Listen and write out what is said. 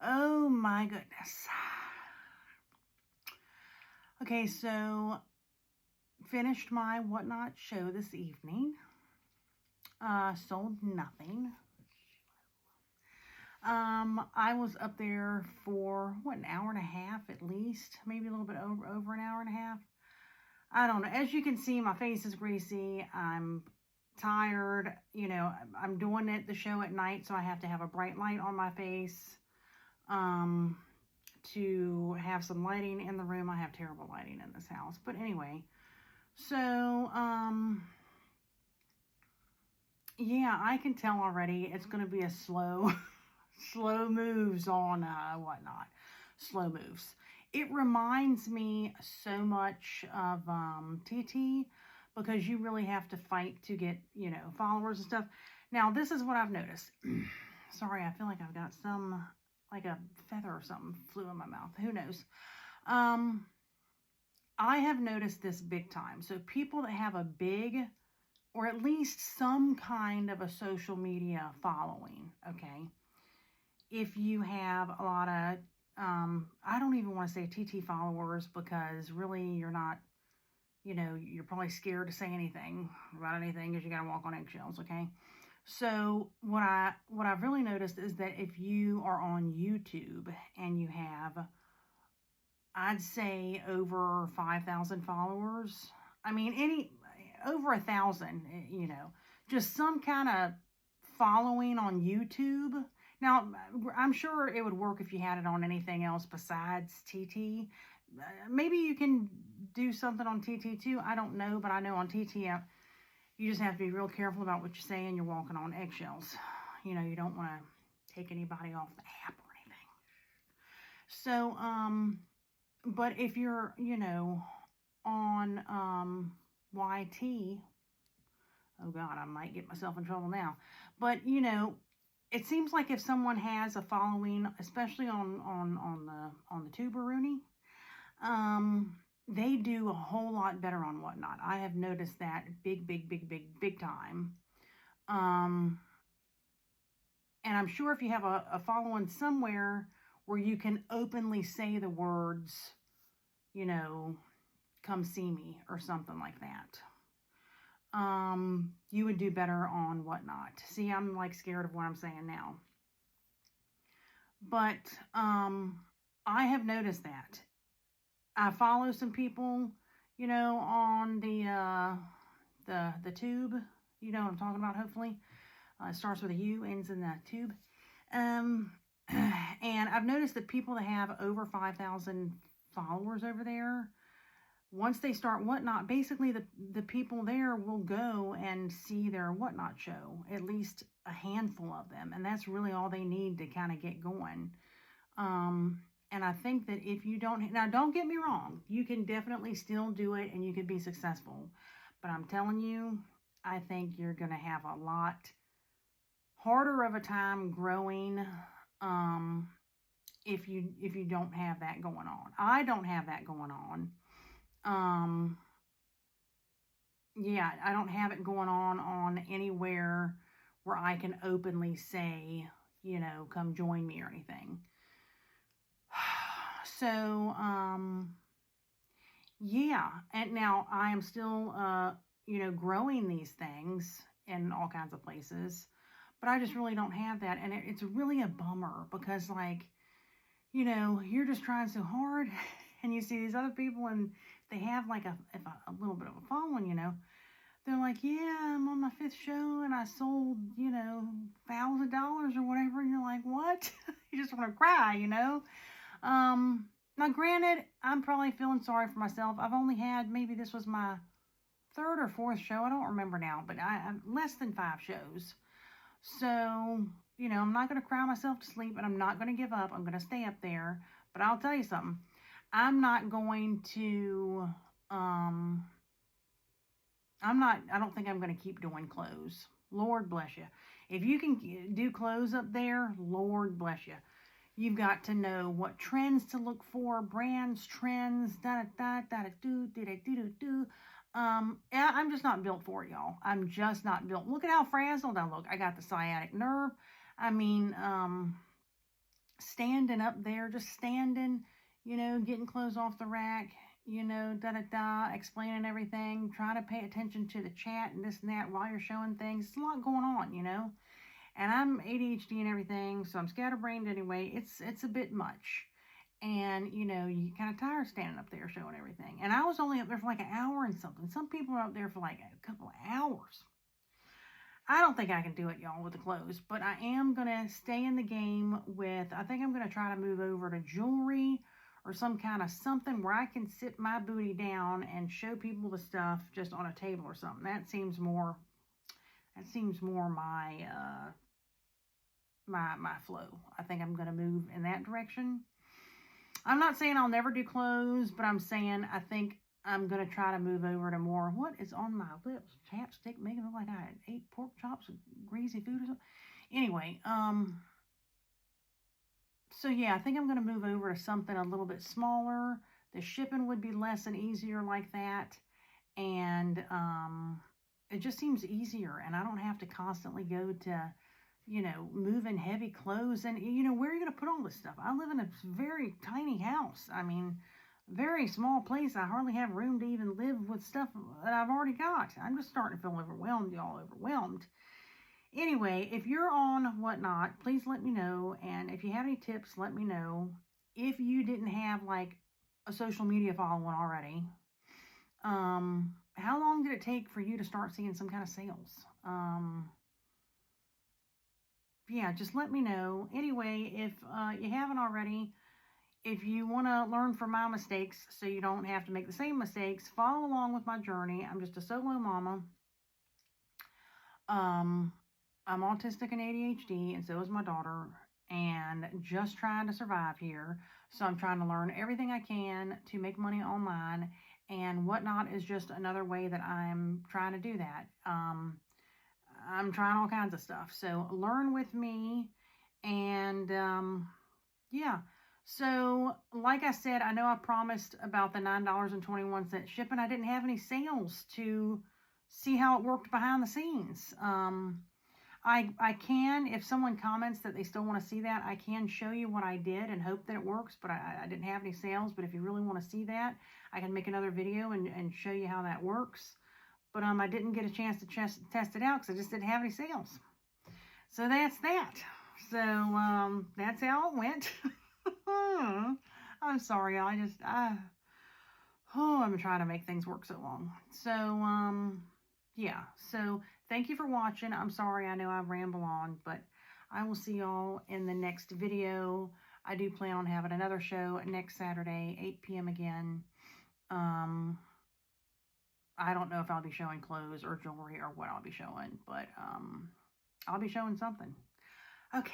Oh my goodness. Okay, so finished my Whatnot show this evening. Sold nothing. I was up there for an hour and a half at least, maybe a little bit over an hour and a half. I don't know. As you can see, my face is greasy. I'm tired. I'm doing the show at night, so I have to have a bright light on my face. To have some lighting in the room. I have terrible lighting in this house. But anyway, so, yeah, I can tell already it's going to be a slow moves on Whatnot. Slow moves. It reminds me so much of TT, because you really have to fight to get, followers and stuff. Now, this is what I've noticed. Sorry, I feel like I've got some, like a feather or something flew in my mouth. Who knows? I have noticed this big time. So people that have a big, or at least some kind of a social media following, okay? If you have a lot of, I don't even want to say TT followers, because really you're not, you're probably scared to say anything about anything because you got to walk on eggshells, okay? So what I've really noticed is that if you are on YouTube and you have, I'd say, over 5,000 followers, I mean, over 1,000, just some kind of following on YouTube. Now, I'm sure it would work if you had it on anything else besides TT. Maybe you can do something on TT too. I don't know, but I know on TT, you just have to be real careful about what you say, and you're walking on eggshells. You don't want to take anybody off the app or anything. So, but if you're, on YT, oh God, I might get myself in trouble now. But, it seems like if someone has a following, especially on the Tuberoonie, they do a whole lot better on Whatnot. I have noticed that big time. And I'm sure if you have a following somewhere where you can openly say the words, come see me or something like that, you would do better on Whatnot. See, I'm like scared of what I'm saying now. But I have noticed that. I follow some people, on the tube. You know what I'm talking about, hopefully. It starts with a U, ends in the tube. And I've noticed that people that have over 5,000 followers over there, once they start Whatnot, basically the people there will go and see their Whatnot show, at least a handful of them. And that's really all they need to kind of get going. And I think that if you don't, now don't get me wrong, you can definitely still do it and you can be successful. But I'm telling you, I think you're going to have a lot harder of a time growing if you don't have that going on. I don't have that going on. Yeah, I don't have it going on anywhere where I can openly say, come join me or anything. So, yeah, and now I am still, growing these things in all kinds of places, but I just really don't have that, and it's really a bummer, because, like, you're just trying so hard, and you see these other people, and they have, like, a little bit of a following, they're like, yeah, I'm on my 5th show, and I sold, $1,000 or whatever, and you're like, what? You just want to cry, Now granted, I'm probably feeling sorry for myself. I've only had, maybe this was my 3rd or 4th show. I don't remember now, but I'm less than 5 shows. So, I'm not going to cry myself to sleep, and I'm not going to give up. I'm going to stay up there. But I'll tell you something. I'm not going to, I don't think I'm going to keep doing clothes. Lord bless you. If you can do clothes up there, Lord bless you. You've got to know what trends to look for, brands, trends, do. Yeah, I'm just not built for it, y'all. I'm just not built. Look at how frazzled I look. I got the sciatic nerve. I mean, standing up there, just standing, you know, getting clothes off the rack, you know, explaining everything, trying to pay attention to the chat and this and that while you're showing things. It's a lot going on, you know. And I'm ADHD and everything, so I'm scatterbrained anyway. It's a bit much. And, you know, you kind of tired standing up there showing everything. And I was only up there for like an hour and something. Some people are up there for like a couple of hours. I don't think I can do it, y'all, with the clothes. But I am going to stay in the game with, I think I'm going to try to move over to jewelry or some kind of something where I can sit my booty down and show people the stuff just on a table or something. That seems more my, my flow. I think I'm going to move in that direction. I'm not saying I'll never do clothes, but I'm saying I think I'm going to try to move over to more, what is on my lips? Chapstick, making it look like I ate pork chops and greasy food or something. Anyway, so yeah, I think I'm going to move over to something a little bit smaller. The shipping would be less and easier like that. And it just seems easier, and I don't have to constantly go to, you know, moving heavy clothes. And, you know, where are you going to put all this stuff? I live in a very tiny house. I mean, very small place. I hardly have room to even live with stuff that I've already got. I'm just starting to feel overwhelmed, y'all, overwhelmed. Anyway, if you're on Whatnot, please let me know. And if you have any tips, let me know. If you didn't have, like, a social media following already, how long did it take for you to start seeing some kind of sales? Yeah, just let me know. Anyway, if you haven't already, if you want to learn from my mistakes so you don't have to make the same mistakes, follow along with my journey. I'm just a solo mama. I'm autistic and ADHD, and so is my daughter, and just trying to survive here. So I'm trying to learn everything I can to make money online, and Whatnot is just another way that I'm trying to do that. I'm trying all kinds of stuff. So learn with me, and yeah. So like I said, I know I promised about the $9.21 shipping. I didn't have any sales to see how it worked behind the scenes. I can, if someone comments that they still want to see that, I can show you what I did and hope that it works, but I didn't have any sales. But if you really want to see that, I can make another video and show you how that works. But I didn't get a chance to test it out because I just didn't have any sales. So that's that. So that's how it went. I'm sorry, y'all. I've been trying to make things work so long. So yeah. So thank you for watching. I'm sorry, I know I ramble on, but I will see y'all in the next video. I do plan on having another show next Saturday, 8 p.m. again. I don't know if I'll be showing clothes or jewelry or what I'll be showing, but I'll be showing something. Okay.